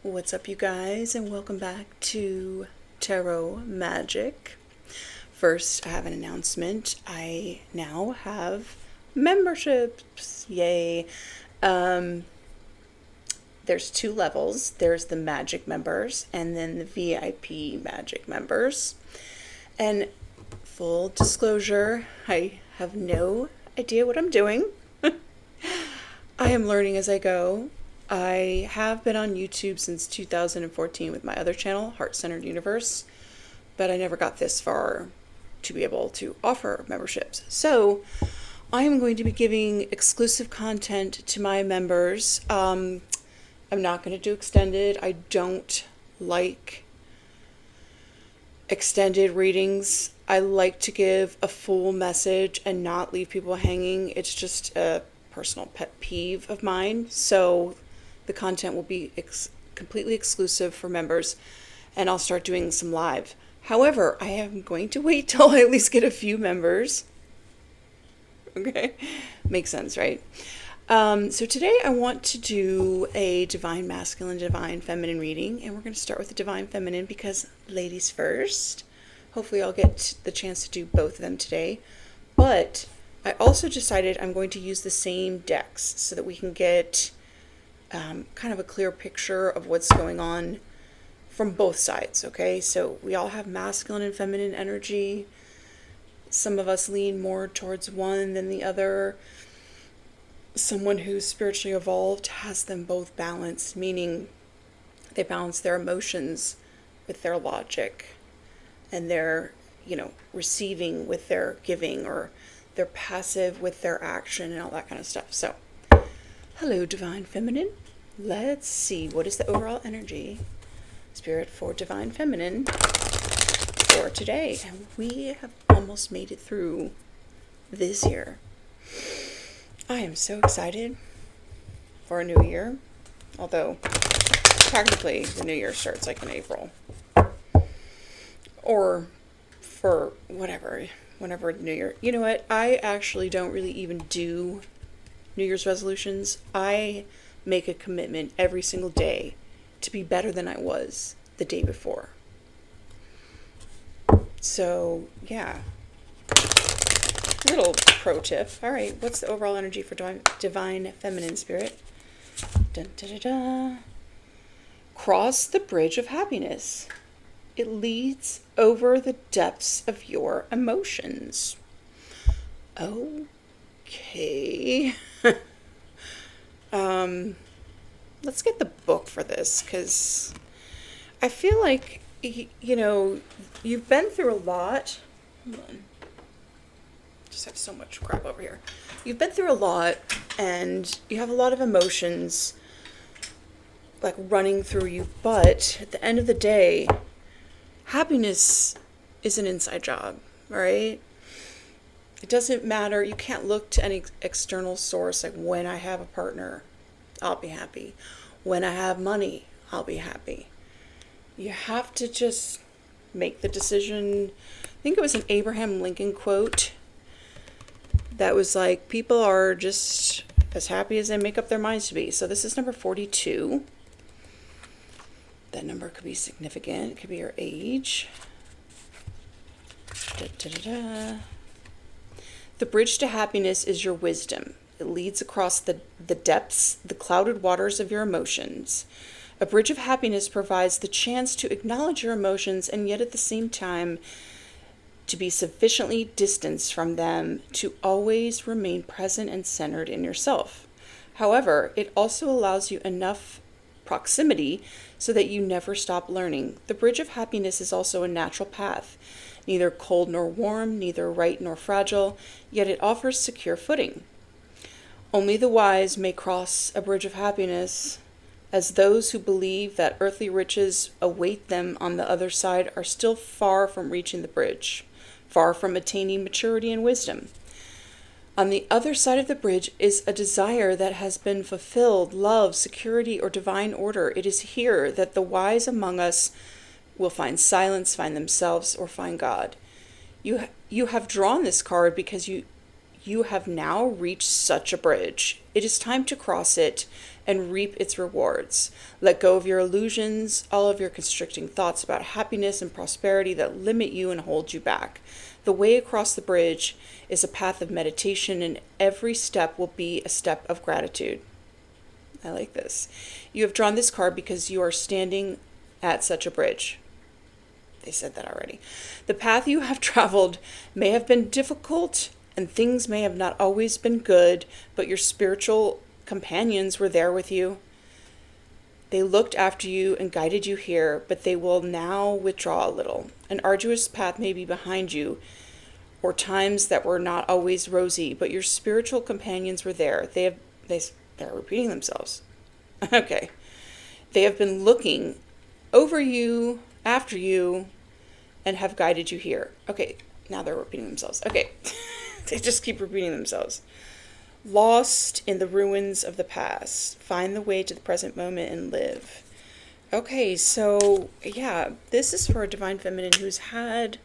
What's up, you guys, and welcome back to Tarot Magic. First, I have an announcement. I now have memberships. Yay. There's two levels. There's the Magic members and then the VIP Magic members. And full disclosure, I have no idea what I'm doing. I am learning as I go. I have been on YouTube since 2014 with my other channel, Heart-Centered Universe, but I never got this far to be able to offer memberships. So I am going to be giving exclusive content to my members. I'm not going to do extended. I don't like extended readings. I like to give a full message and not leave people hanging. It's just a personal pet peeve of mine. So the content will be completely exclusive for members, and I'll start doing some live. However, I am going to wait till I at least get a few members. Okay, makes sense, right? So today I want to do a divine masculine, divine feminine reading, and we're going to start with the divine feminine because ladies first. Hopefully I'll get the chance to do both of them today. But I also decided I'm going to use the same decks so that we can get kind of a clear picture of what's going on from both sides, okay? So we all have masculine and feminine energy. Some of us lean more towards one than the other. Someone who's spiritually evolved has them both balanced, meaning they balance their emotions with their logic, and they're, receiving with their giving, or they're passive with their action and all that kind of stuff. So hello, divine feminine. Let's see, what is the overall energy, spirit, for divine feminine for today? And we have almost made it through this year. I am so excited for a new year, although practically the new year starts like in April, or for whenever the new year. You know what? I actually don't really even do New Year's resolutions. I make a commitment every single day to be better than I was the day before. So, yeah. Little pro tip. All right, what's the overall energy for divine feminine spirit? Dun, dun, dun, dun. Cross the bridge of happiness. It leads over the depths of your emotions. Okay. Let's get the book for this, because I feel like, you've been through a lot. Hold on. Just have so much crap over here. You've been through a lot, and you have a lot of emotions like running through you, but at the end of the day, happiness is an inside job, right? It doesn't matter. You can't look to any external source, like when I have a partner, I'll be happy. When I have money, I'll be happy. You have to just make the decision. I think it was an Abraham Lincoln quote that was like, people are just as happy as they make up their minds to be. So this is number 42. That number could be significant. It could be your age. Da, da, da, da. The bridge to happiness is your wisdom. It leads across the depths, the clouded waters of your emotions. A bridge of happiness provides the chance to acknowledge your emotions and yet at the same time to be sufficiently distanced from them to always remain present and centered in yourself. However, it also allows you enough proximity so that you never stop learning. The bridge of happiness is also a natural path, neither cold nor warm, neither right nor fragile, yet it offers secure footing. Only the wise may cross a bridge of happiness, as those who believe that earthly riches await them on the other side are still far from reaching the bridge, far from attaining maturity and wisdom. On the other side of the bridge is a desire that has been fulfilled, love, security, or divine order. It is here that the wise among us will find silence, find themselves, or find God. You have drawn this card because you You have now reached such a bridge. It is time to cross it and reap its rewards. Let go of your illusions, all of your constricting thoughts about happiness and prosperity that limit you and hold you back. The way across the bridge is a path of meditation, and every step will be a step of gratitude. I like this. You have drawn this card because you are standing at such a bridge. They said that already. The path you have traveled may have been difficult, and things may have not always been good, but your spiritual companions were there with you. They looked after you and guided you here, but they will now withdraw a little. An arduous path may be behind you, or times that were not always rosy, but your spiritual companions were there. They're repeating themselves. Okay. They have been looking over you, after you, and have guided you here. Okay, now they're repeating themselves. Okay, they just keep repeating themselves. Lost in the ruins of the past. Find the way to the present moment and live. Okay, so yeah, this is for a divine feminine who's had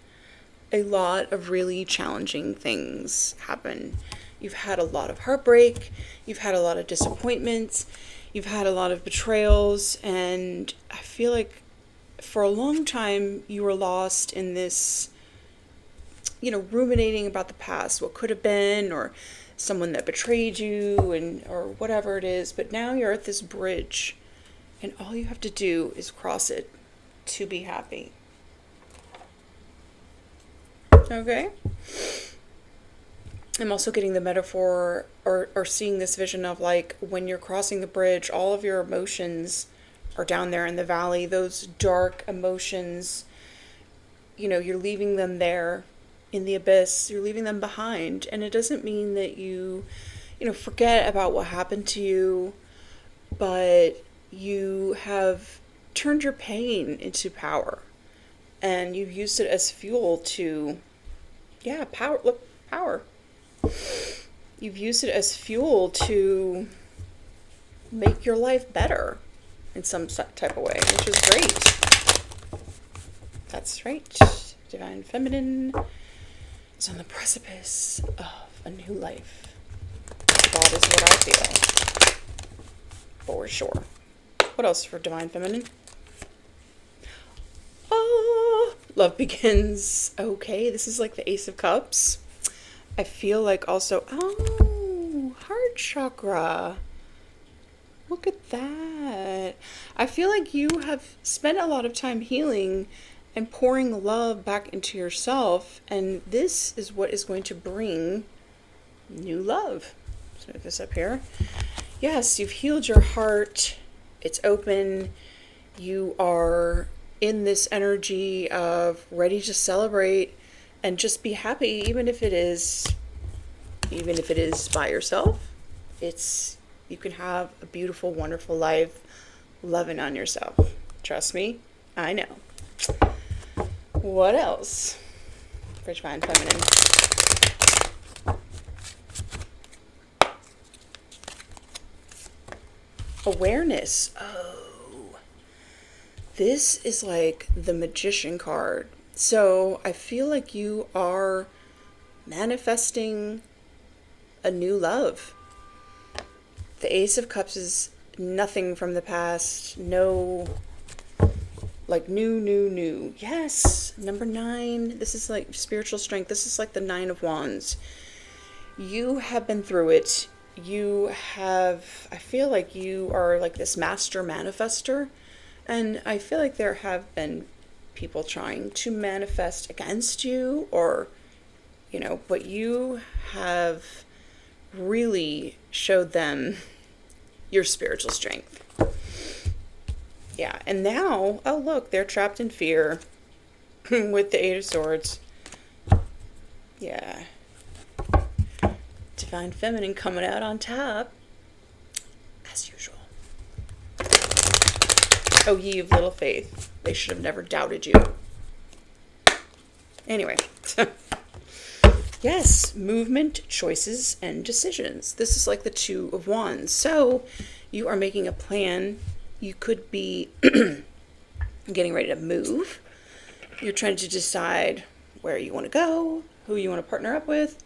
a lot of really challenging things happen. You've had a lot of heartbreak. You've had a lot of disappointments. You've had a lot of betrayals. And I feel like for a long time, you were lost in this, ruminating about the past, what could have been, or someone that betrayed you, or whatever it is. But now you're at this bridge, and all you have to do is cross it to be happy. Okay? I'm also getting the metaphor or seeing this vision of like when you're crossing the bridge, all of your emotions are down there in the valley. Those dark emotions, you're leaving them there in the abyss. You're leaving them behind. And it doesn't mean that you forget about what happened to you, but you have turned your pain into power. And you've used it as fuel to, power. Look, power. You've used it as fuel to make your life better in some type of way, which is great. That's right. Divine Feminine is on the precipice of a new life. That is what I feel. For sure. What else for Divine Feminine? Oh, love begins. Okay, this is like the Ace of Cups. I feel like also, heart chakra. Look at that. I feel like you have spent a lot of time healing and pouring love back into yourself. And this is what is going to bring new love. Let's move this up here. Yes, you've healed your heart. It's open. You are in this energy of ready to celebrate and just be happy, even if it is by yourself. You can have a beautiful, wonderful life loving on yourself. Trust me, I know. What else for Divine Feminine? Awareness. Oh, this is like the Magician card. So I feel like you are manifesting a new love. The Ace of Cups is nothing from the past. No, like new. Yes. Number 9. This is like spiritual strength. This is like the 9 of Wands. You have been through it. I feel like you are like this master manifester. And I feel like there have been people trying to manifest against you or, but you have really showed them your spiritual strength. Yeah, and now, oh look, they're trapped in fear with the 8 of Swords. Yeah. Divine Feminine coming out on top, as usual. Oh, ye of little faith. They should have never doubted you. Anyway. Yes, movement, choices, and decisions. This is like the 2 of Wands. So you are making a plan. You could be getting ready to move. You're trying to decide where you want to go, who you want to partner up with.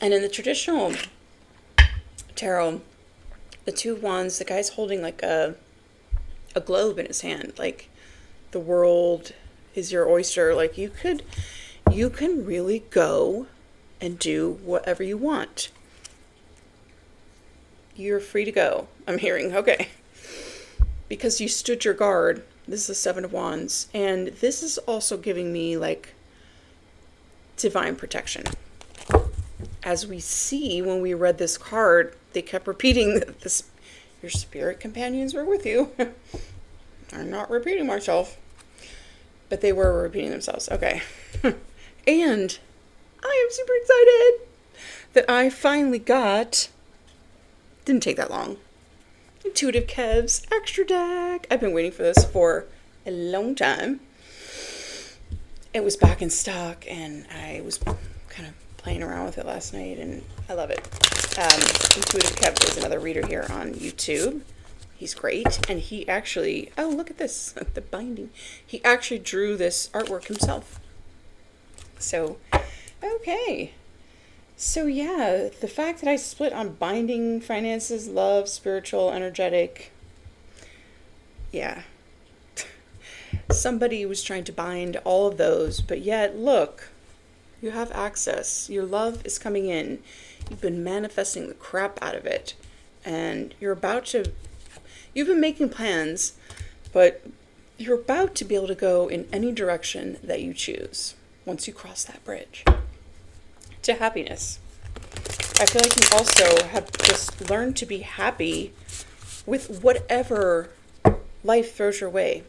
And in the traditional tarot, the two wands, the guy's holding like a globe in his hand, like the world is your oyster. Like you can really go and do whatever you want. You're free to go, I'm hearing. Okay. Because you stood your guard. This is the Seven of Wands. And this is also giving me like divine protection. As we see when we read this card, they kept repeating that your spirit companions were with you. I'm not repeating myself. But they were repeating themselves. Okay. And I am super excited that I finally got, didn't take that long, Intuitive Kev's extra deck. I've been waiting for this for a long time. It was back in stock and I was kind of playing around with it last night and I love it. Intuitive Kev is another reader here on YouTube. He's great. And he actually, oh, look at this, the binding. He actually drew this artwork himself. So, okay. So yeah, the fact that I split on binding, finances, love, spiritual, energetic. Yeah. Somebody was trying to bind all of those, but yet, look, you have access. Your love is coming in. You've been manifesting the crap out of it. And you've been making plans, but you're about to be able to go in any direction that you choose once you cross that bridge to happiness. I feel like you also have just learned to be happy with whatever life throws your way,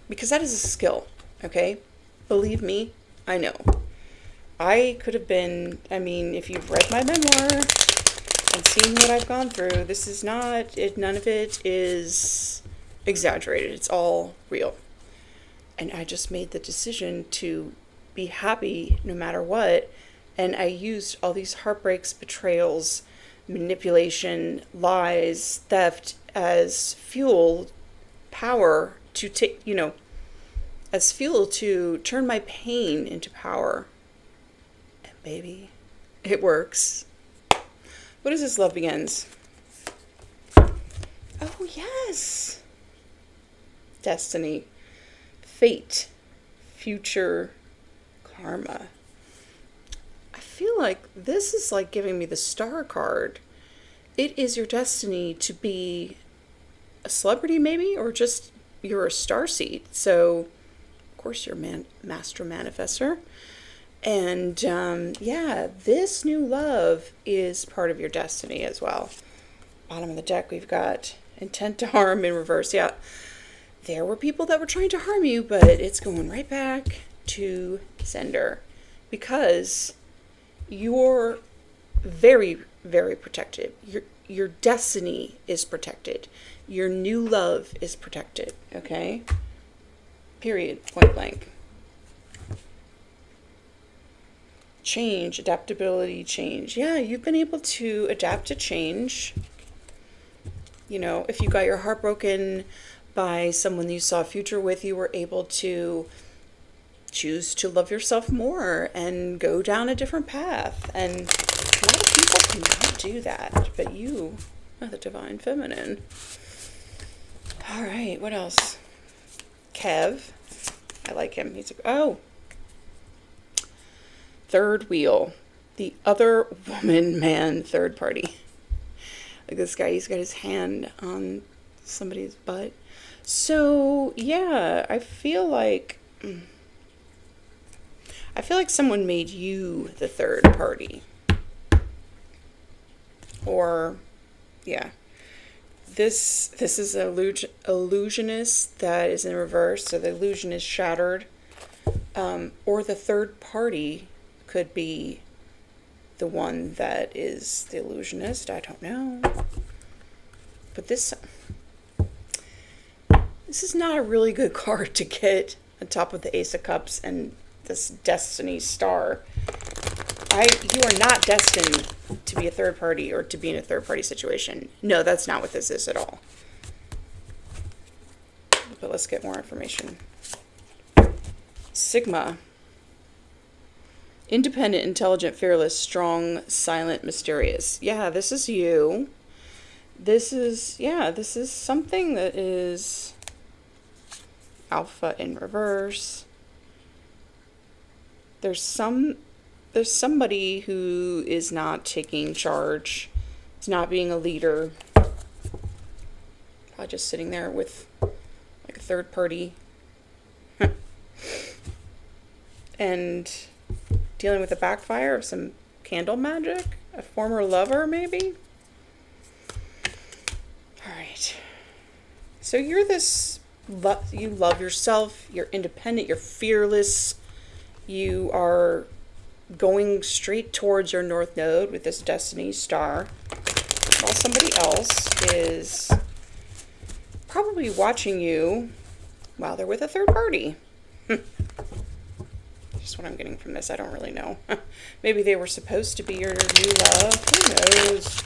because that is a skill, okay? Believe me, I know. I could have been, if you've read my memoir and seen what I've gone through, this is not, none of it is exaggerated. It's all real. And I just made the decision to be happy no matter what. And I used all these heartbreaks, betrayals, manipulation, lies, theft as fuel, power to take, as fuel to turn my pain into power. And baby, it works. What is this? Love begins. Oh, yes. Destiny, fate, future, karma. I feel like this is like giving me the star card. It is your destiny to be a celebrity maybe, or just you're a starseed. So, of course, you're master manifestor. And yeah, this new love is part of your destiny as well. Bottom of the deck, we've got intent to harm in reverse. Yeah, there were people that were trying to harm you, but it's going right back to sender because you're very, very protected. Your destiny is protected. Your new love is protected. Okay? Period. Point blank. Change, adaptability, change. Yeah, you've been able to adapt to change. If you got your heart broken by someone you saw a future with, you were able to choose to love yourself more and go down a different path. And a lot of people cannot do that, but you are the divine feminine. All right, what else? Kev. I like him. Third wheel. The other woman, man, third party. Like this guy, he's got his hand on somebody's butt. So, yeah, I feel like someone made you the third party. Or, yeah. This is an illusionist that is in reverse, so the illusion is shattered. Or the third party could be the one that is the illusionist. I don't know. But this is not a really good card to get on top of the Ace of Cups and this Destiny Star. You are not destined to be a third party or to be in a third party situation. No, that's not what this is at all. But let's get more information. Sigma. Independent, intelligent, fearless, strong, silent, mysterious. Yeah, this is you. This is something that is alpha in reverse. There's somebody who is not taking charge. Is not being a leader. Probably just sitting there with like a third party. And dealing with the backfire of some candle magic? A former lover, maybe? Alright. So you're this... You love yourself. You're independent. You're fearless. You are going straight towards your North Node with this Destiny star. While somebody else is probably watching you while they're with a third party. Just what I'm getting from this. I don't really know. Maybe they were supposed to be your new love. Who knows?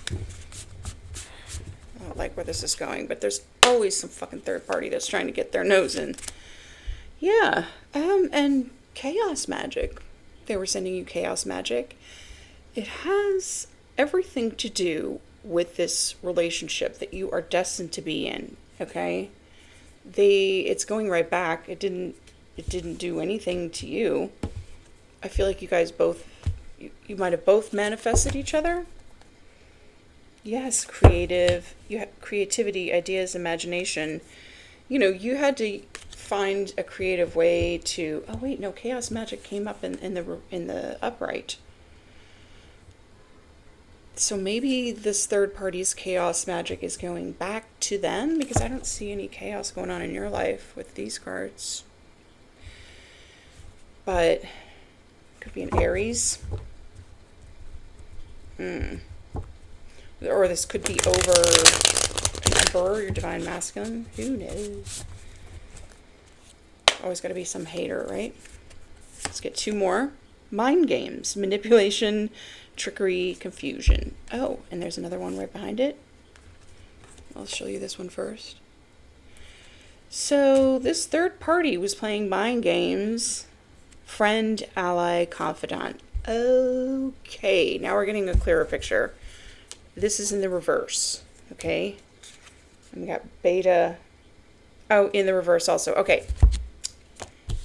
I don't like where this is going, but there's always some fucking third party that's trying to get their nose in. Yeah. And chaos magic. They were sending you chaos magic. It has everything to do with this relationship that you are destined to be in. Okay? It's going right back. It didn't do anything to you. I feel like you guys both, you might have both manifested each other. Yes, creativity, ideas, imagination. You know, you had to find a creative way to, oh wait, no, chaos magic came up in the upright. So maybe this third party's chaos magic is going back to them, because I don't see any chaos going on in your life with these cards. But could be an Aries. Or this could be over an Emperor, your divine masculine. Who knows? Always got to be some hater, right? Let's get two more. Mind games, manipulation, trickery, confusion. Oh, and there's another one right behind it. I'll show you this one first. So this third party was playing mind games. Friend, ally, confidant. Okay, now we're getting a clearer picture. This is in the reverse, okay? And we got beta. Oh, in the reverse also. Okay.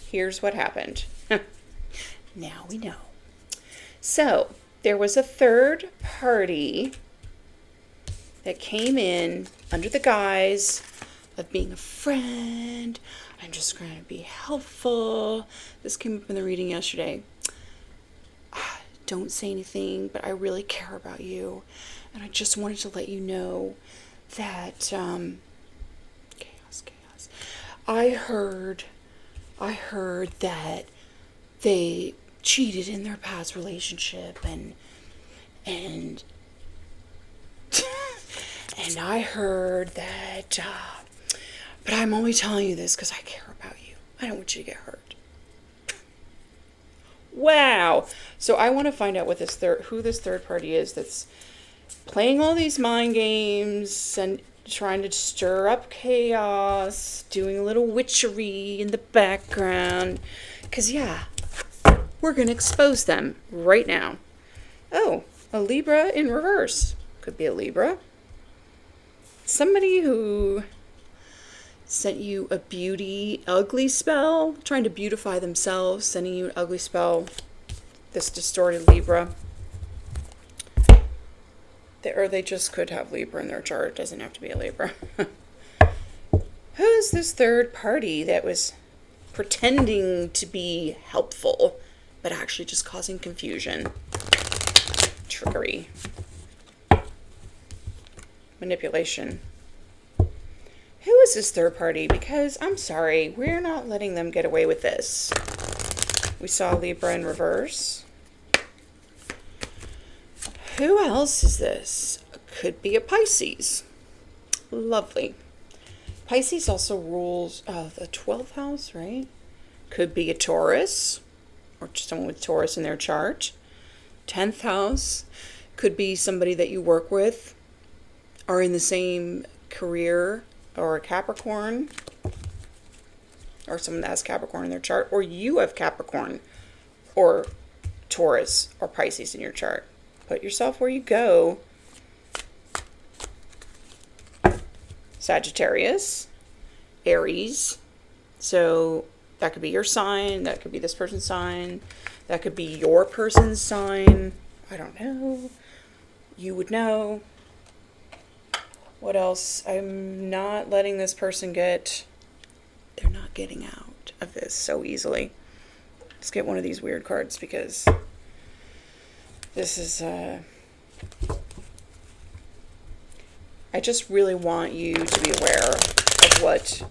Here's what happened. Now we know. So, there was a third party that came in under the guise of being a friend. I'm just going to be helpful. This came up in the reading yesterday. Don't say anything, but I really care about you. And I just wanted to let you know that, chaos. I heard that they cheated in their past relationship and I heard that, but I'm only telling you this because I care about you. I don't want you to get hurt. Wow. So I want to find out what who this third party is that's playing all these mind games and trying to stir up chaos, doing a little witchery in the background. Because, yeah, we're going to expose them right now. Oh, a Libra in reverse. Could be a Libra. Somebody who sent you a ugly spell, trying to beautify themselves, sending you an ugly spell. This distorted Libra. Or they just could have Libra in their chart. It doesn't have to be a Libra. Who's this third party that was pretending to be helpful, but actually just causing confusion? Trickery. Manipulation. Who is this third party? Because, I'm sorry, we're not letting them get away with this. We saw Libra in reverse. Who else is this? Could be a Pisces. Lovely. Pisces also rules the 12th house, right? Could be a Taurus, or just someone with Taurus in their chart. 10th house. Could be somebody that you work with, are in the same career, or a Capricorn, or someone that has Capricorn in their chart, or you have Capricorn or Taurus or Pisces in your chart. Put yourself where you go. Sagittarius, Aries. So that could be your sign. That could be this person's sign. That could be your person's sign. I don't know. You would know. What else? I'm not letting this person get... They're not getting out of this so easily. Let's get one of these weird cards because this is... I just really want you to be aware of what's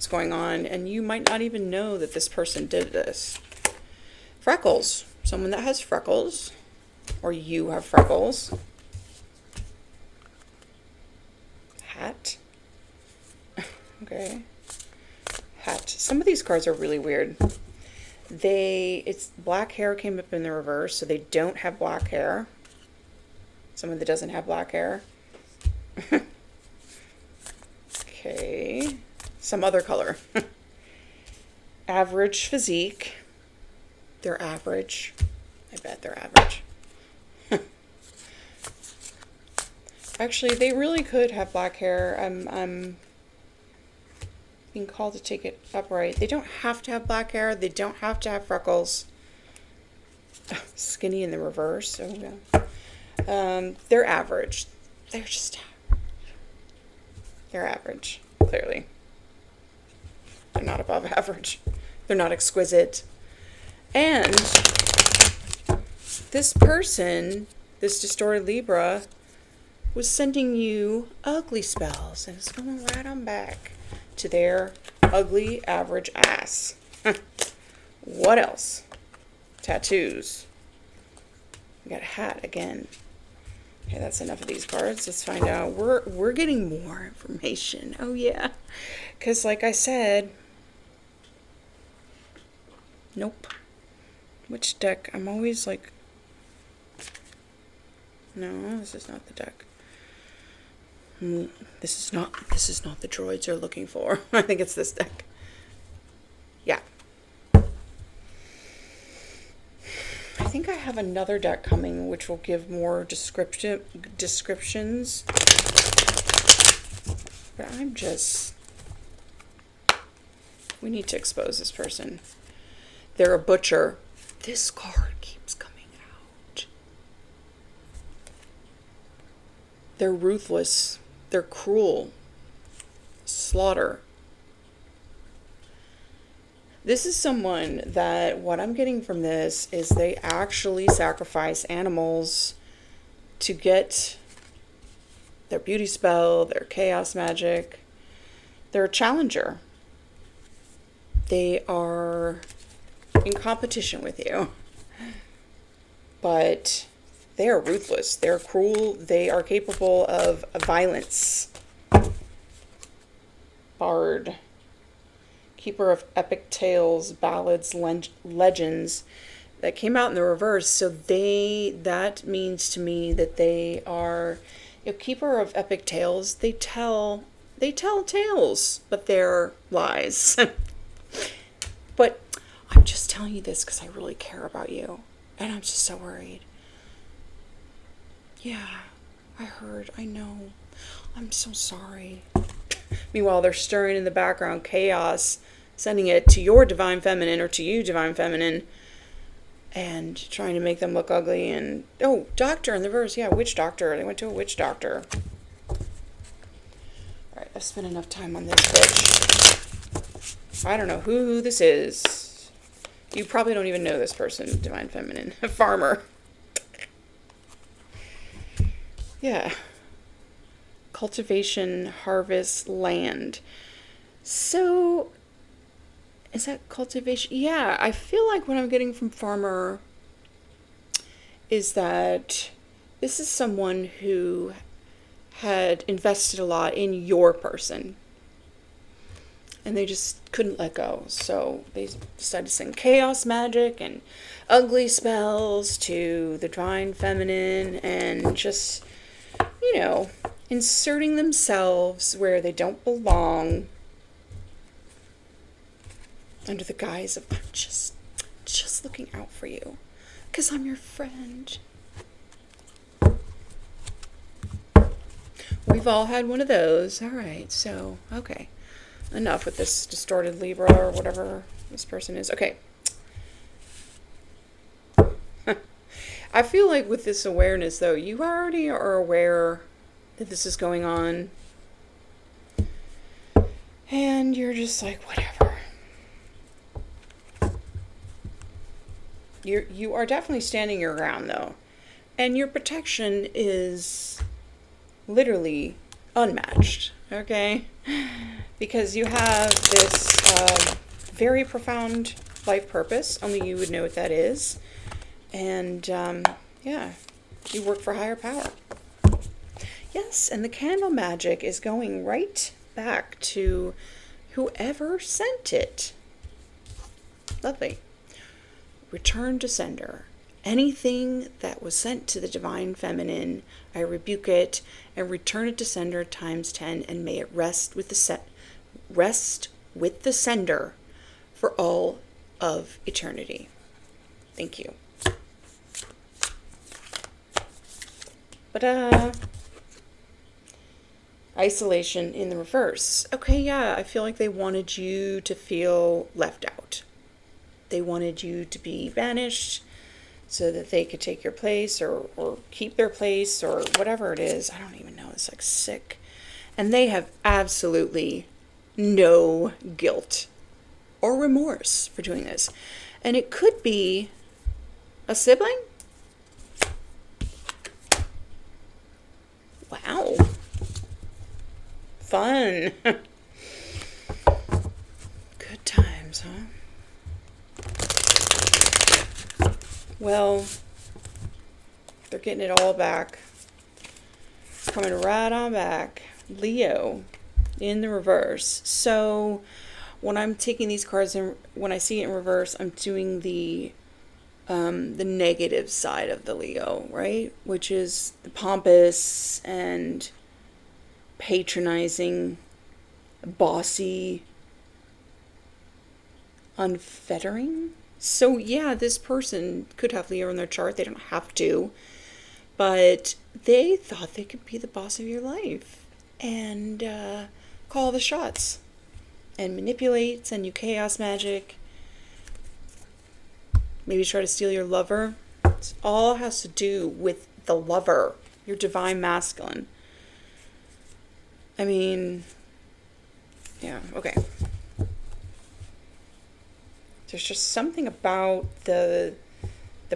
going on, and you might not even know that this person did this. Freckles. Someone that has freckles, or you have freckles. Hat. Okay. Hat. Some of these cards are really weird. It's black hair came up in the reverse, so they don't have black hair. Someone that doesn't have black hair. Okay. Some other color. Average physique. They're average. I bet they're average. Actually, they really could have black hair. I'm being called to take it upright. They don't have to have black hair. They don't have to have freckles. Skinny in the reverse. Oh, yeah. They're average. They're just average. They're average, clearly. They're not above average. They're not exquisite. And this person, this distorted Libra, was sending you ugly spells, and it's going right on back to their ugly average ass. What else? Tattoos. We got a hat again. Okay, that's enough of these cards. Let's find out. We're getting more information. Oh yeah, because like I said, nope. Which deck? I'm always like, no, this is not the deck. This is not the droids are looking for. I think it's this deck. Yeah. I think I have another deck coming which will give more descriptions. But we need to expose this person. They're a butcher. This card keeps coming out. They're ruthless. They're cruel. Slaughter. This is someone that, what I'm getting from this is they actually sacrifice animals to get their beauty spell, their chaos magic. They're a challenger. They are in competition with you. But they are ruthless. They're cruel. They are capable of violence. Bard. Keeper of epic tales, ballads, legends, that came out in the reverse. So that means to me that they are a keeper of epic tales. They tell tales, but they're lies. But I'm just telling you this because I really care about you, and I'm just so worried. Yeah, I heard. I know. I'm so sorry. Meanwhile, they're stirring in the background chaos, sending it to your divine feminine or to you, divine feminine, and trying to make them look ugly. And, oh, doctor in the verse. Yeah, witch doctor. They went to a witch doctor. All right, I've spent enough time on this bitch. I don't know who this is. You probably don't even know this person, divine feminine. A farmer. Yeah. Cultivation, harvest, land. So, is that cultivation? Yeah, I feel like what I'm getting from farmer is that this is someone who had invested a lot in your person. And they just couldn't let go. So they decided to send chaos magic and ugly spells to the divine feminine and just, inserting themselves where they don't belong under the guise of, I'm just looking out for you. 'Cause I'm your friend. We've all had one of those. All right, so, okay. Enough with this distorted Libra or whatever this person is. Okay. I feel like with this awareness, though, you already are aware that this is going on. And you're just like, whatever. You are definitely standing your ground, though. And your protection is literally unmatched, okay? Because you have this very profound life purpose. Only you would know what that is. And, yeah, you work for higher power. Yes, and the candle magic is going right back to whoever sent it. Lovely. Return to sender. Anything that was sent to the divine feminine, I rebuke it and return it to sender times 10, and may it rest with the sender for all of eternity. Thank you. But isolation in the reverse. Okay, yeah, I feel like they wanted you to feel left out. They wanted you to be banished so that they could take your place or keep their place or whatever it is. I don't even know. It's like sick. And they have absolutely no guilt or remorse for doing this. And it could be a sibling. Wow. Fun. Good times, huh? Well, they're getting it all back. Coming right on back. Leo in the reverse. So when I'm taking these cards and when I see it in reverse, I'm doing the negative side of the Leo, right? Which is the pompous and patronizing, bossy, unfettering. So yeah, this person could have Leo in their chart. They don't have to. But they thought they could be the boss of your life and call the shots and manipulate, send you chaos magic, maybe try to steal your lover. It all has to do with the lover, your divine masculine. I mean, yeah, okay. There's just something about the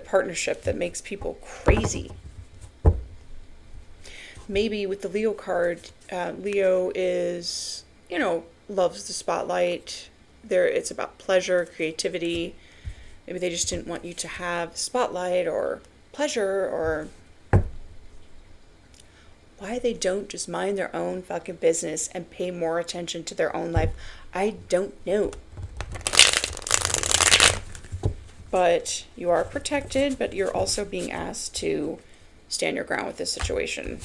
partnership that makes people crazy. Maybe with the Leo card, Leo is, loves the spotlight. It's about pleasure, creativity. Maybe they just didn't want you to have spotlight or pleasure, or why they don't just mind their own fucking business and pay more attention to their own life, I don't know. But you are protected, but you're also being asked to stand your ground with this situation.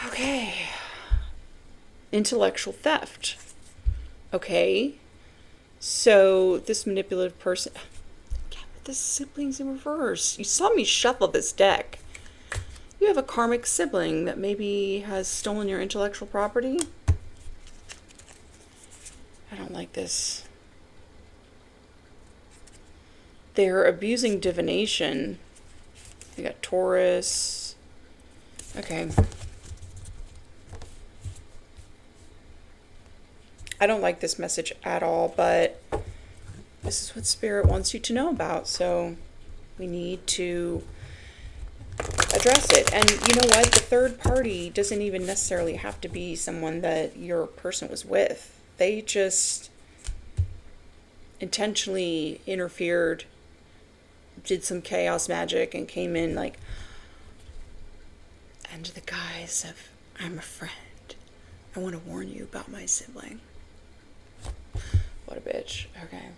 Okay. Intellectual theft. Okay. So this manipulative person, with the siblings in reverse. You saw me shuffle this deck. You have a karmic sibling that maybe has stolen your intellectual property. I don't like this. They're abusing divination. We got Taurus. Okay. I don't like this message at all, but this is what Spirit wants you to know about, so we need to address it. And you know what? The third party doesn't even necessarily have to be someone that your person was with. They just intentionally interfered, did some chaos magic, and came in like under the guise of, I'm a friend. I want to warn you about my sibling. What a bitch. Okay.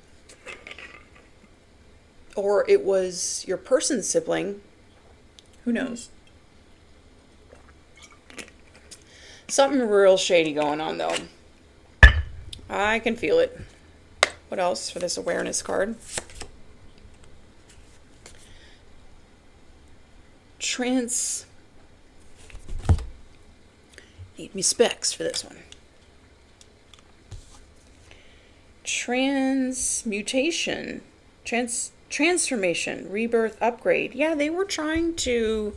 Or it was your person's sibling. Who knows? Something real shady going on, though. I can feel it. What else for this awareness card? Need me specs for this one. Transmutation. Transformation. Rebirth. Upgrade. Yeah, they were trying to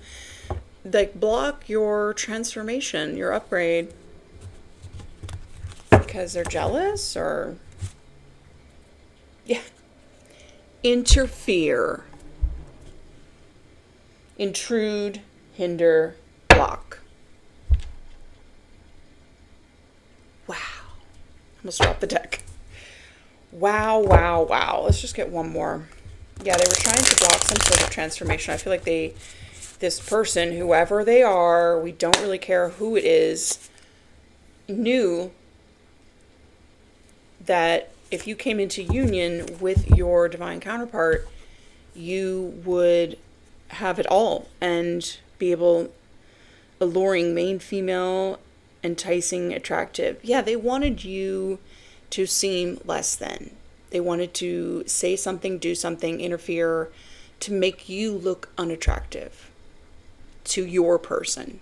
like block your transformation, your upgrade. Because they're jealous or... Yeah. Interfere. Intrude. Hinder. Block. Wow. Almost dropped the deck. Wow, wow, wow. Let's just get one more. Yeah, they were trying to block some sort of transformation. I feel like this person, whoever they are, we don't really care who it is, knew that if you came into union with your divine counterpart, you would have it all and be able, alluring, main female, enticing, attractive. Yeah, they wanted you to seem less than. They wanted to say something, do something, interfere to make you look unattractive to your person.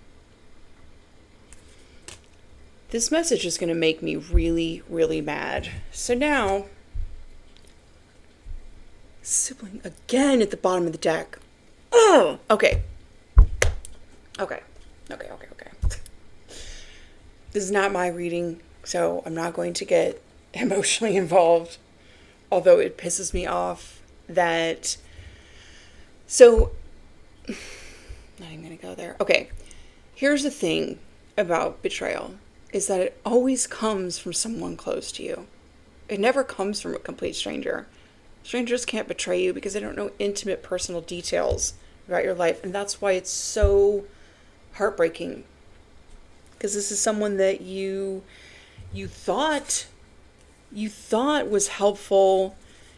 This message is going to make me really, really mad. So now, sibling again at the bottom of the deck. Oh, okay. Okay. This is not my reading, so I'm not going to get emotionally involved, although it pisses me off that... So, not even going to go there. Okay, here's the thing about betrayal, is that it always comes from someone close to you. It never comes from a complete stranger. Strangers can't betray you because they don't know intimate personal details about your life, and that's why it's so heartbreaking. Because this is someone that you thought was helpful,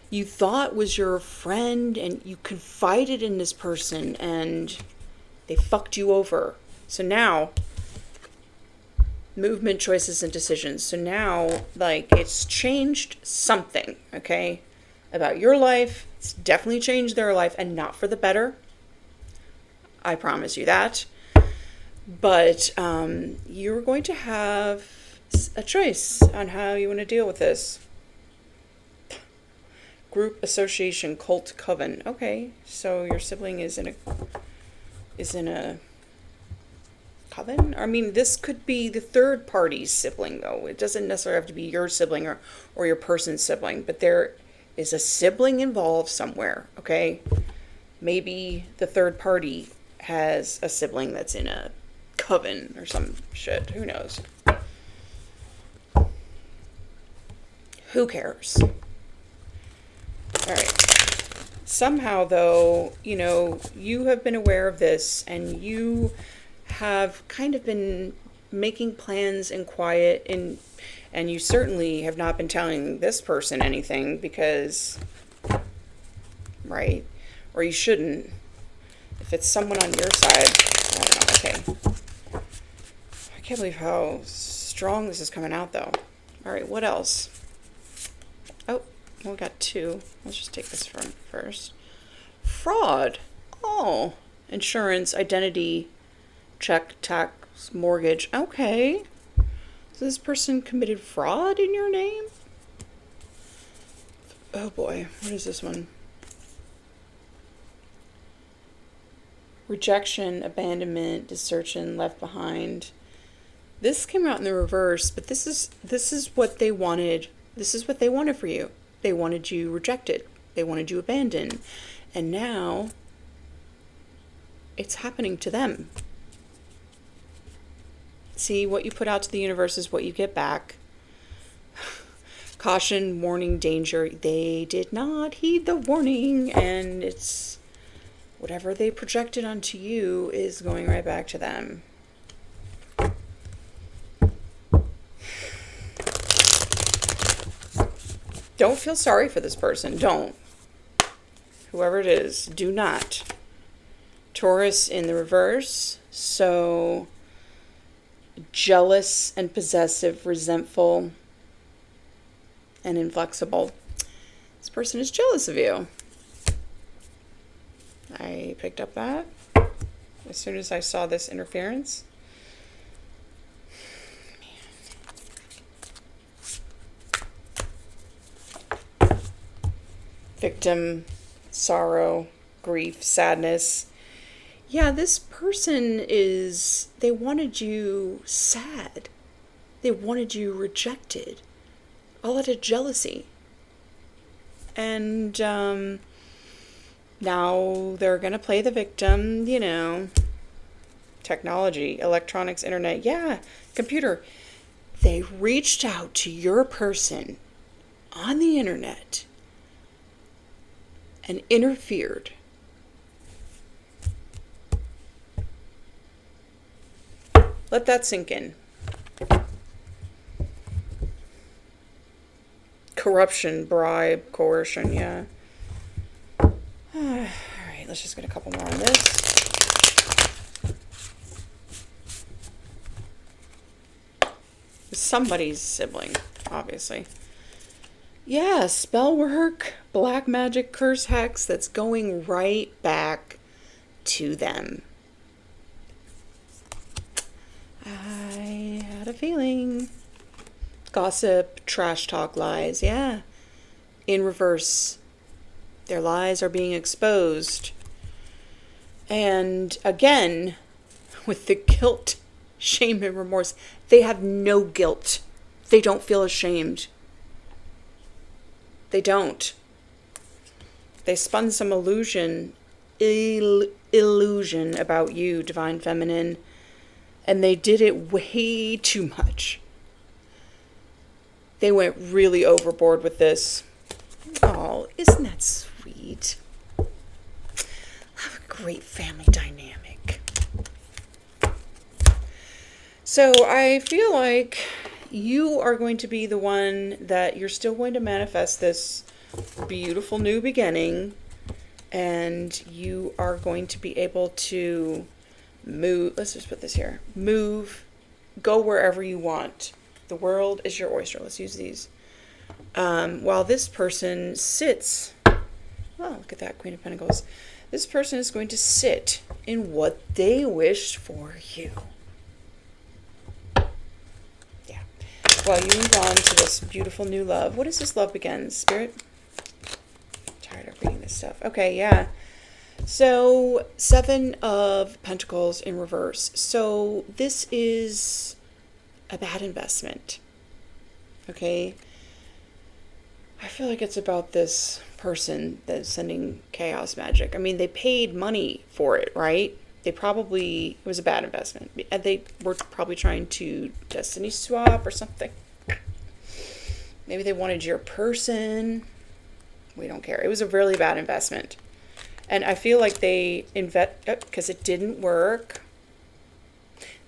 you thought was your friend, and you confided in this person, and they fucked you over. So now, movement, choices, and decisions. So now, like, it's changed something, okay, about your life. It's definitely changed their life, and not for the better. I promise you that. But you're going to have a choice on how you want to deal with this. Group, association, cult, coven. Okay, so your sibling is in a coven? I mean, this could be the third party's sibling, though. It doesn't necessarily have to be your sibling or your person's sibling, but there is a sibling involved somewhere, okay? Maybe the third party has a sibling that's in a coven or some shit. Who knows? Who cares? All right. Somehow, though, you have been aware of this, and you have kind of been making plans in quiet, and you certainly have not been telling this person anything because, right? Or you shouldn't. If it's someone on your side, I don't know. Okay. I can't believe how strong this is coming out, though. All right, what else? Oh, well, we got two. Let's just take this from first. Fraud. Oh, insurance, identity, check, tax, mortgage. Okay. So this person committed fraud in your name? Oh boy, what is this one? Rejection, abandonment, desertion, left behind. This came out in the reverse, but this is what they wanted. This is what they wanted for you. They wanted you rejected. They wanted you abandoned. And now it's happening to them. See, what you put out to the universe is what you get back. Caution, warning, danger. They did not heed the warning, and it's whatever they projected onto you is going right back to them. Don't feel sorry for this person. Don't. Whoever it is, do not. Taurus in the reverse. So jealous and possessive, resentful and inflexible. This person is jealous of you. I picked up that as soon as I saw this interference. Victim, sorrow, grief, sadness. Yeah, this person they wanted you sad. They wanted you rejected. A lot of jealousy. And now they're going to play the victim, technology, electronics, internet. Yeah, computer. They reached out to your person on the internet and interfered. Let that sink in. Corruption, bribe, coercion, yeah. All right, let's just get a couple more on this. Somebody's sibling, obviously. Yeah, spell work, black magic, curse, hex, that's going right back to them. I had a feeling. Gossip, trash talk, lies, yeah. In reverse. Their lies are being exposed. And again, with the guilt, shame, and remorse, they have no guilt. They don't feel ashamed. They don't. They spun some illusion about you, divine feminine, and they did it way too much. They went really overboard with this. Oh, isn't that sweet? Have a great family dynamic. So I feel like you are going to be the one that you're still going to manifest this beautiful new beginning, and you are going to be able to move. Let's just put this here. Move, go wherever you want. The world is your oyster. Let's use these. While this person sits, oh, look at that, Queen of Pentacles. This person is going to sit in what they wished for you. Yeah. While you move on to this beautiful new love. What is this love begins? Spirit? I'm tired of reading this stuff. Okay, yeah. So, 7 of Pentacles in reverse. So, this is a bad investment. Okay? I feel like it's about this person that's sending chaos magic. I mean, they paid money for it, right? It was a bad investment. And they were probably trying to destiny swap or something. Maybe they wanted your person. We don't care. It was a really bad investment. And I feel like they because it didn't work.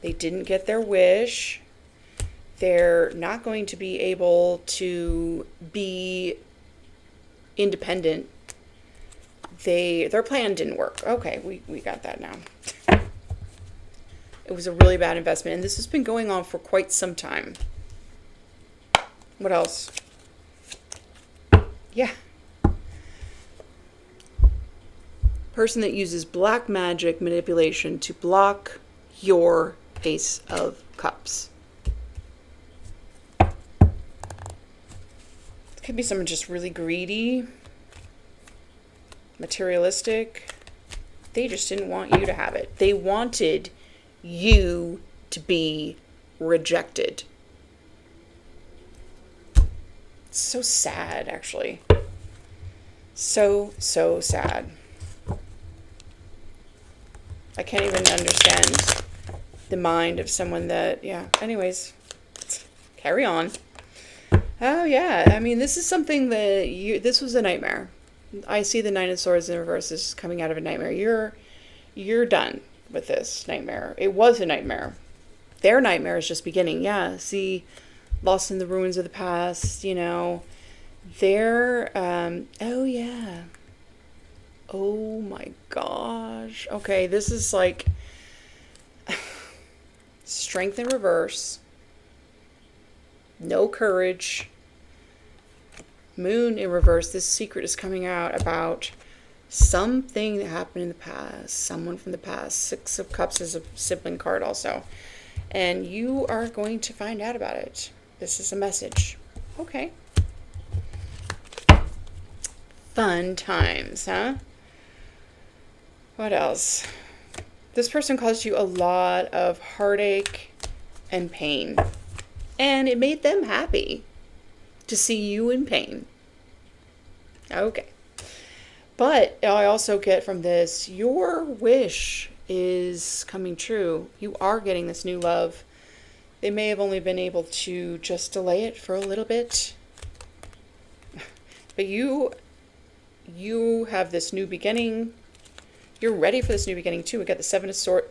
They didn't get their wish. They're not going to be able to be independent. Their plan didn't work. Okay, we got that now. It was a really bad investment, and this has been going on for quite some time. What else? Yeah. Person that uses black magic manipulation to block your Ace of Cups. Could be someone just really greedy, materialistic. They just didn't want you to have it. They wanted you to be rejected. It's so sad, actually. So sad. I can't even understand the mind of someone that, yeah. Anyways, carry on. Oh, yeah. I mean, this is something that this was a nightmare. I see the Nine of Swords in reverse is coming out of a nightmare. You're done with this nightmare. It was a nightmare. Their nightmare is just beginning. Yeah. See, lost in the ruins of the past, They're, oh, yeah. Oh, my gosh. Okay, this is like strength in reverse. No courage. Moon in reverse. This secret is coming out about something that happened in the past. Someone from the past. Six of Cups is a sibling card also. And you are going to find out about it. This is a message. Okay. Fun times, huh? What else? This person caused you a lot of heartache and pain. And it made them happy to see you in pain. Okay. But I also get from this, your wish is coming true. You are getting this new love. They may have only been able to just delay it for a little bit. But you have this new beginning. You're ready for this new beginning too. We got the Seven of Swords.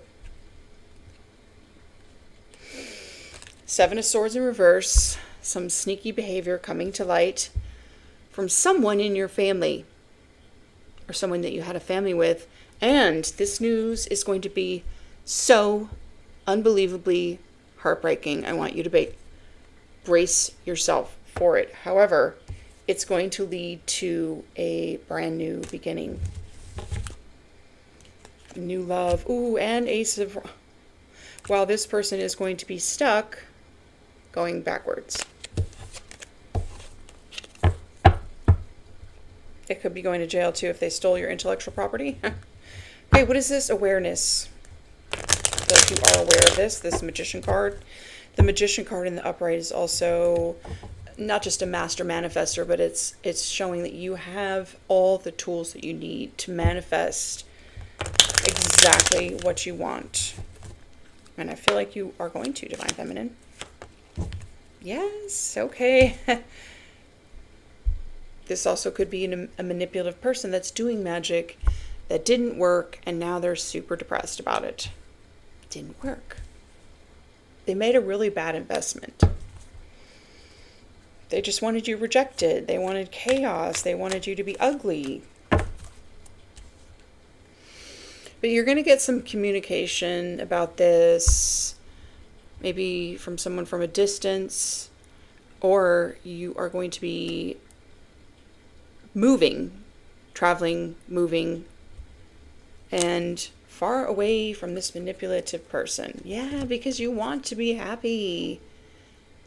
Seven of Swords in reverse. Some sneaky behavior coming to light from someone in your family or someone that you had a family with. And this news is going to be so unbelievably heartbreaking. I want you to brace yourself for it. However, it's going to lead to a brand new beginning. New love. Ooh, and Ace of... While this person is going to be stuck going backwards. It could be going to jail too if they stole your intellectual property. Okay, what is this? Awareness. So if you are aware of this Magician card. The Magician card in the upright is also not just a master manifester, but it's showing that you have all the tools that you need to manifest exactly what you want. And I feel like you are going to, Divine Feminine. Yes, okay. This also could be a manipulative person that's doing magic that didn't work, and now they're super depressed about it. It didn't work. They made a really bad investment. They just wanted you rejected. They wanted chaos. They wanted you to be ugly. But you're going to get some communication about this, maybe from someone from a distance, or you are going to be traveling, moving, and far away from this manipulative person. Yeah, because you want to be happy,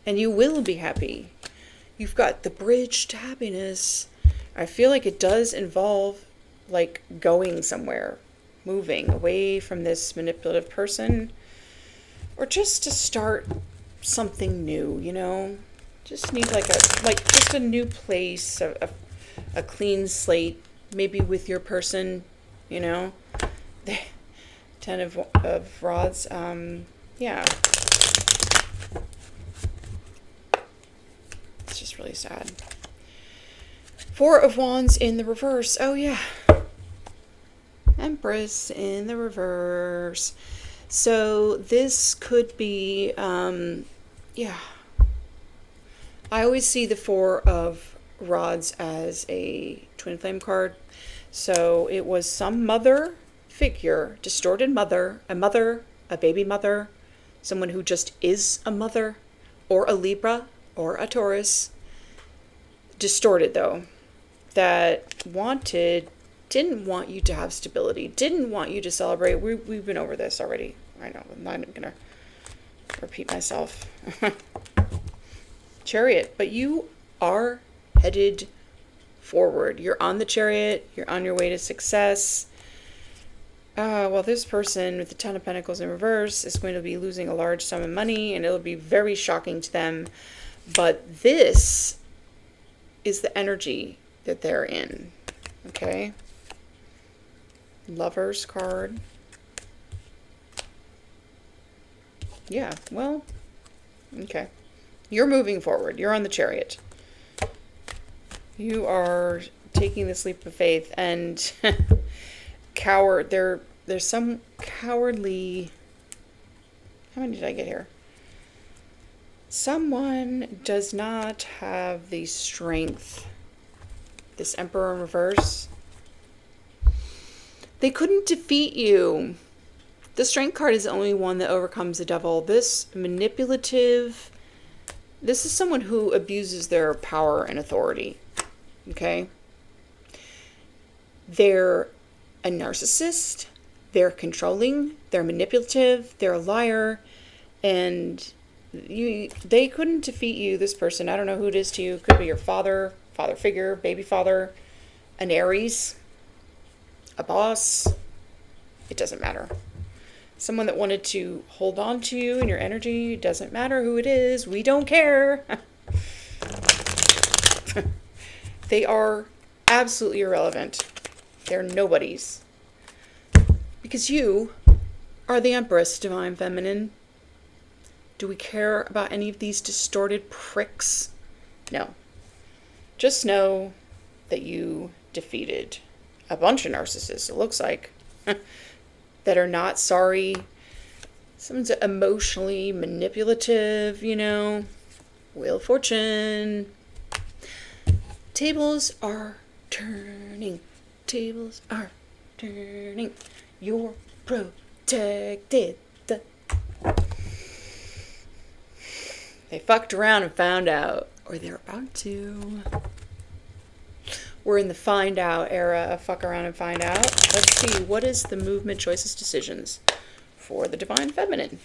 and you will be happy. You've got the bridge to happiness. I feel like it does involve like going somewhere, moving away from this manipulative person, or just to start something new, you know? Just need just a new place, a clean slate, maybe with your person, you know? The 10 of Rods, yeah. It's just really sad. 4 of Wands in the reverse. Oh, yeah. Empress in the reverse. So this could be, yeah. I always see the 4 of Rods as a twin flame card. So it was some mother figure, distorted mother, a baby mother, someone who just is a mother, or a Libra, or a Taurus. Distorted though, that didn't want you to have stability, didn't want you to celebrate. We've been over this already. I know, I'm not going to repeat myself. Chariot, but you are headed forward. You're on the chariot. You're on your way to success. Well, this person with the 10 of Pentacles in reverse is going to be losing a large sum of money, and it'll be very shocking to them. But this is the energy that they're in. Okay? Lover's card. Yeah, well, okay. You're moving forward. You're on the chariot. You are taking this leap of faith, and there's some cowardly... How many did I get here? Someone does not have the strength. This Emperor in reverse. They couldn't defeat you. The Strength card is the only one that overcomes the devil. This manipulative... This is someone who abuses their power and authority. Okay? They're a narcissist, they're controlling, they're manipulative, they're a liar, and they couldn't defeat you, this person. I don't know who it is to you. It could be your father figure, baby father, an Aries, a boss. It doesn't matter. Someone that wanted to hold on to you and your energy. Doesn't matter who it is. We don't care. They are absolutely irrelevant. They're nobodies. Because you are the Empress, Divine Feminine. Do we care about any of these distorted pricks? No. Just know that you defeated a bunch of narcissists, it looks like, that are not sorry. Someone's emotionally manipulative, you know. Wheel of Fortune. Tables are turning. Tables are turning. You're protected. They fucked around and found out. Or they're about to. We're in the find out era of fuck around and find out. Let's see. What is the movement, choices, decisions for the Divine Feminine?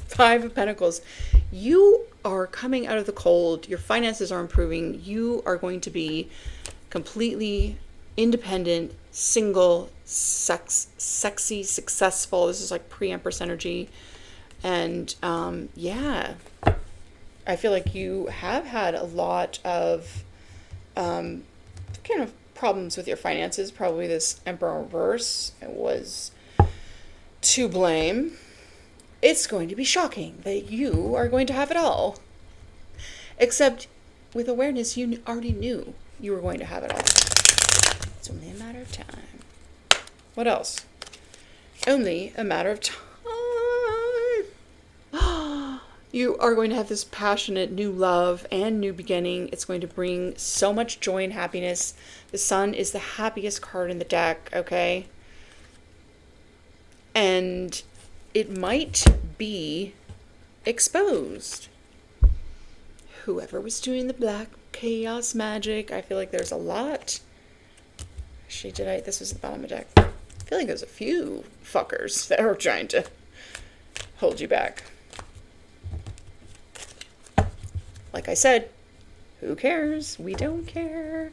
5 of Pentacles. You are coming out of the cold. Your finances are improving. You are going to be completely independent, single, sexy, successful. This is like pre-Empress energy. And yeah, I feel like you have had a lot of kind of problems with your finances. Probably this Emperor reverse was to blame. It's going to be shocking that you are going to have it all. Except with awareness, you already knew you were going to have it all. It's only a matter of time. What else? Only a matter of time. You are going to have this passionate new love and new beginning. It's going to bring so much joy and happiness. The Sun is the happiest card in the deck, okay? And it might be exposed. Whoever was doing the black chaos magic, I feel like there's a lot. Actually, this was the bottom of the deck. I feel like there's a few fuckers that are trying to hold you back. Like I said, who cares? We don't care.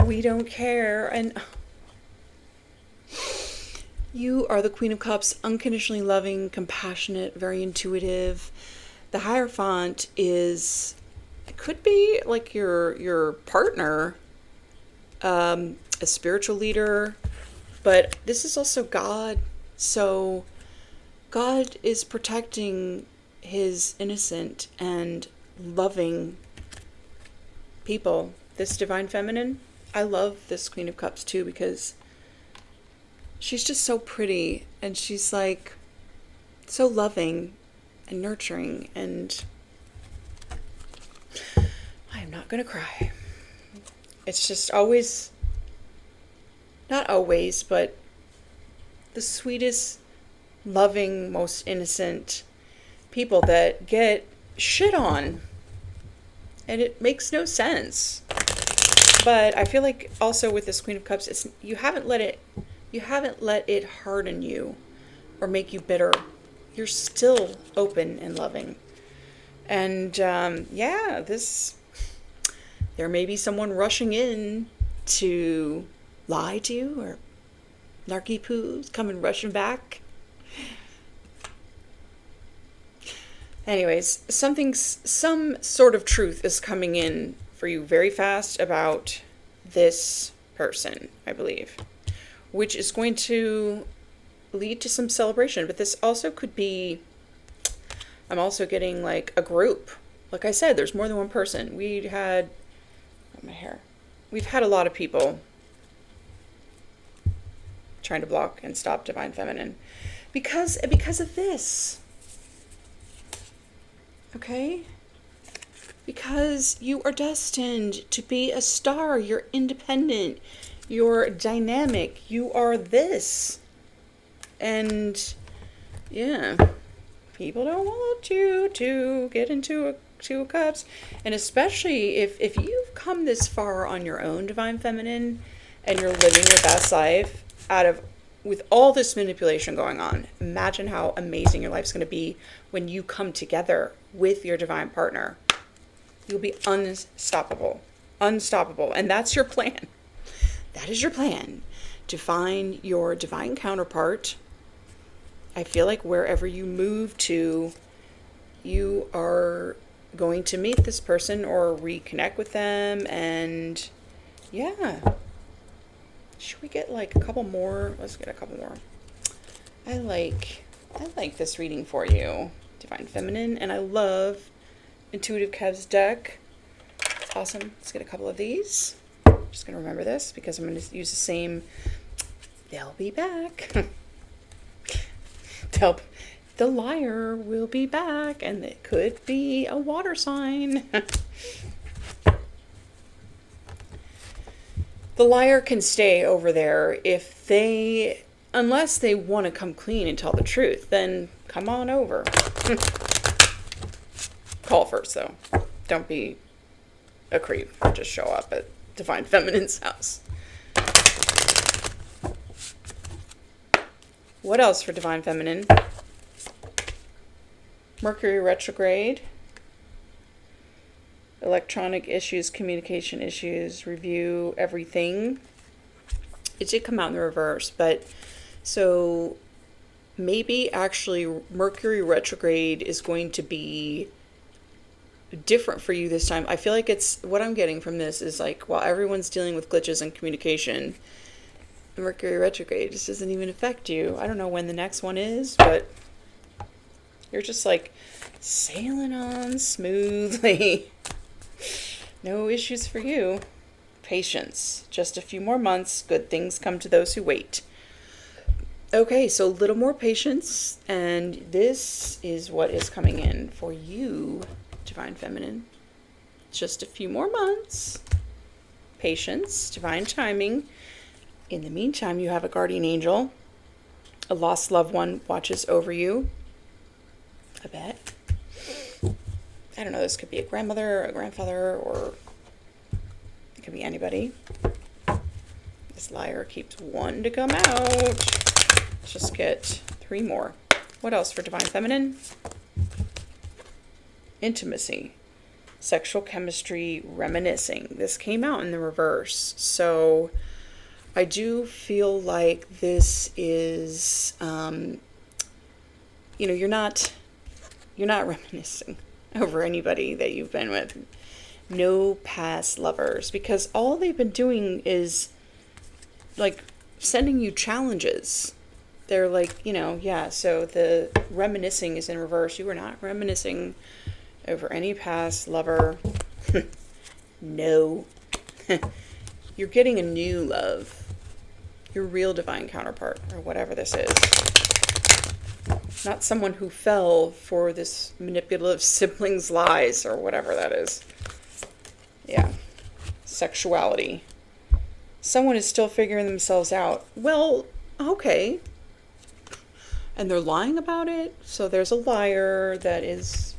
We don't care. And you are the Queen of Cups, unconditionally loving, compassionate, very intuitive. The Hierophant is, it could be like your partner, a spiritual leader, but this is also God. So God is protecting his innocent and loving people. This Divine Feminine, I love this Queen of Cups too, because she's just so pretty and she's like so loving and nurturing, and I am not gonna cry. It's just always, not always, but the sweetest, loving, most innocent people that get shit on, and it makes no sense. But I feel like also with this Queen of Cups, it's you haven't let it harden you or make you bitter. You're still open and loving. And yeah, there may be someone rushing in to lie to you, or narky poos coming rushing back. Anyways, some sort of truth is coming in for you very fast about this person, I believe, which is going to lead to some celebration. But this also could be, I'm also getting like a group. Like I said, there's more than one person. We've had a lot of people trying to block and stop Divine Feminine because of this. Okay? Because you are destined to be a star. You're independent. You're dynamic. You are this. And yeah, People don't want you to get into a Two of Cups. And especially if you've come this far on your own, Divine Feminine, and you're living your best life with all this manipulation going on, imagine how amazing your life's going to be when you come together with your divine partner. You'll be unstoppable. Unstoppable. And that's your plan. That is your plan. To find your divine counterpart. I feel like wherever you move to, you are going to meet this person or reconnect with them. And yeah. Should we get like a couple more? Let's get a couple more. I like this reading for you, Divine Feminine. And I love Intuitive Kev's deck. It's awesome. Let's get a couple of these. Just going to remember this because I'm going to use the same. They'll be back. The liar will be back, and it could be a water sign. The liar can stay over there unless they want to come clean and tell the truth, then come on over. Call first, though. Don't be a creep. Just show up at Divine Feminine's house. What else for Divine Feminine? Mercury retrograde. Electronic issues, communication issues, review everything. It did come out in the reverse, but so maybe actually Mercury retrograde is going to be different for you this time. I feel like it's what I'm getting from this is like while everyone's dealing with glitches in communication, Mercury retrograde just doesn't even affect you. I don't know when the next one is, but you're just like sailing on smoothly. No issues for you. Patience. Just a few more months. Good things come to those who wait. Okay, so a little more patience. And this is what is coming in for you, Divine Feminine. Just a few more months. Patience. Divine timing. In the meantime, you have a guardian angel. A lost loved one watches over you. I bet. I don't know, this could be a grandmother, a grandfather, or it could be anybody. This liar keeps wanting to come out. Let's just get 3 more. What else for Divine Feminine? Intimacy. Sexual chemistry, reminiscing. This came out in the reverse. So I do feel like this is, you're not reminiscing over anybody that you've been with. No past lovers, because all they've been doing is like sending you challenges. They're like, so the reminiscing is in reverse. You are not reminiscing over any past lover. No. You're getting a new love. Your real divine counterpart, or whatever this is. Not someone who fell for this manipulative sibling's lies or whatever that is. Yeah. Sexuality. Someone is still figuring themselves out. Well, okay. And they're lying about it. So there's a liar that is,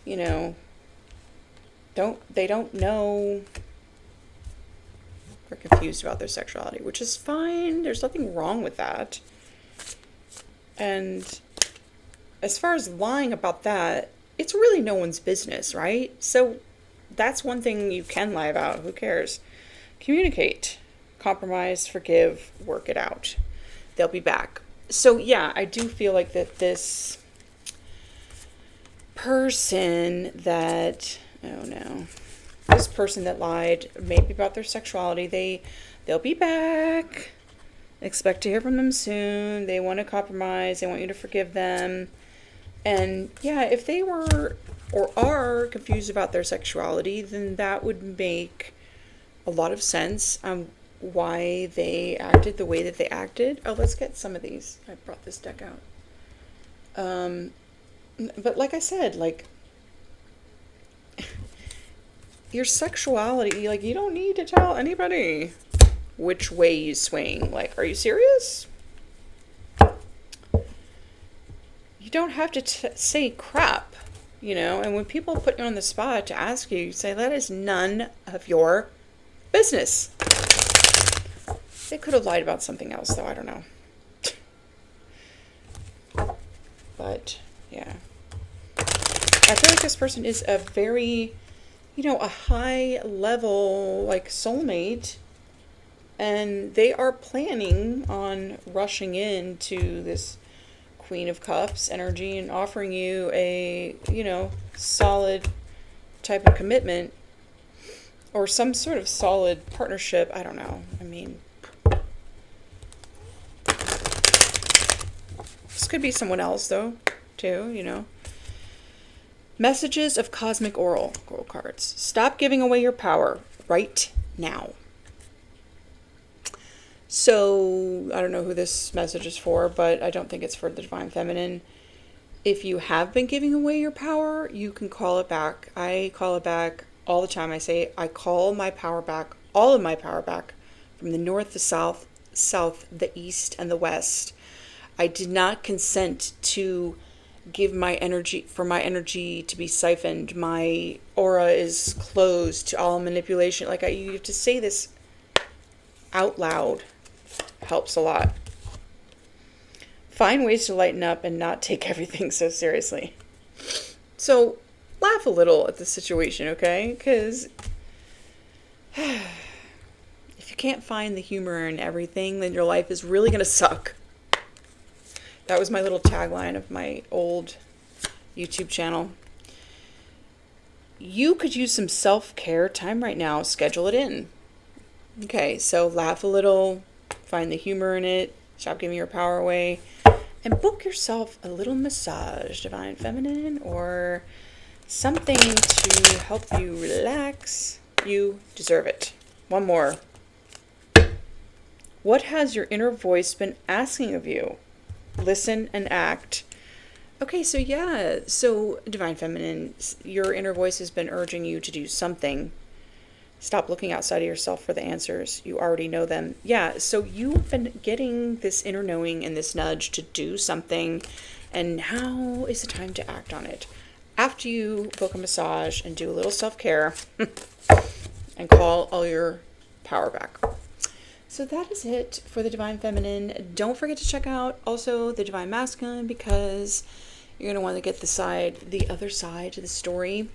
they don't know. They're confused about their sexuality, which is fine. There's nothing wrong with that. And as far as lying about that, it's really no one's business, right? So that's one thing you can lie about. Who cares? Communicate, compromise, forgive, work it out. They'll be back. So yeah, I do feel like that this person that, this person that lied maybe about their sexuality, they'll be back. Expect to hear from them soon. They want to compromise. They want you to forgive them. And yeah, if they were or are confused about their sexuality, then that would make a lot of sense on why they acted the way that they acted. Oh, let's get some of these. I brought this deck out. But like I said, your sexuality, you don't need to tell anybody which way you swing. Are you serious? you don't have to say crap, you know, and when people put you on the spot to ask you, you say, that is none of your business. They could have lied about something else, though. I don't know. But, yeah. I feel like this person is a very, you know, a high level, like, soulmate. And they are planning on rushing into this Queen of Cups energy and offering you a, you know, solid type of commitment or some sort of solid partnership. I don't know. I mean, this could be someone else, though, too, you know. Messages of Cosmic Oracle cards. Stop giving away your power right now. So, I don't know who this message is for, but I don't think it's for the Divine Feminine. If you have been giving away your power, you can call it back. I call it back all the time. I say, I call my power back, all of my power back, from the north, the south, the east, and the west. I did not consent to give my energy, for my energy to be siphoned. My aura is closed to all manipulation. Like, you have to say this out loud. Helps a lot. Find ways to lighten up and not take everything so seriously. So, laugh a little at the situation, okay? Because if you can't find the humor in everything, then your life is really going to suck. That was my little tagline of my old YouTube channel. You could use some self-care time right now. Schedule it in. Okay, so laugh a little, find the humor in it, stop giving your power away, and book yourself a little massage, Divine Feminine, or something to help you relax. You deserve it. One more. What has your inner voice been asking of you? Listen and act. Okay, so yeah, so Divine Feminine, your inner voice has been urging you to do something. Stop looking outside of yourself for the answers. You already know them. Yeah, so you've been getting this inner knowing and this nudge to do something, and now is the time to act on it. After you book a massage and do a little self-care and call all your power back. So that is it for the Divine Feminine. Don't forget to check out also the Divine Masculine, because you're going to want to get the other side to the story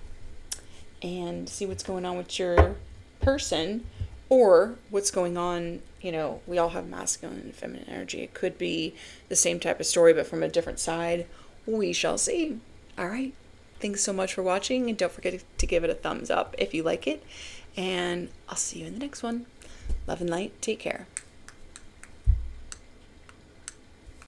and see what's going on with your person, or what's going on, you know, we all have masculine and feminine energy. It could be the same type of story, but from a different side. We shall see. All right. Thanks so much for watching, and don't forget to give it a thumbs up if you like it, and I'll see you in the next one. Love and light. Take care.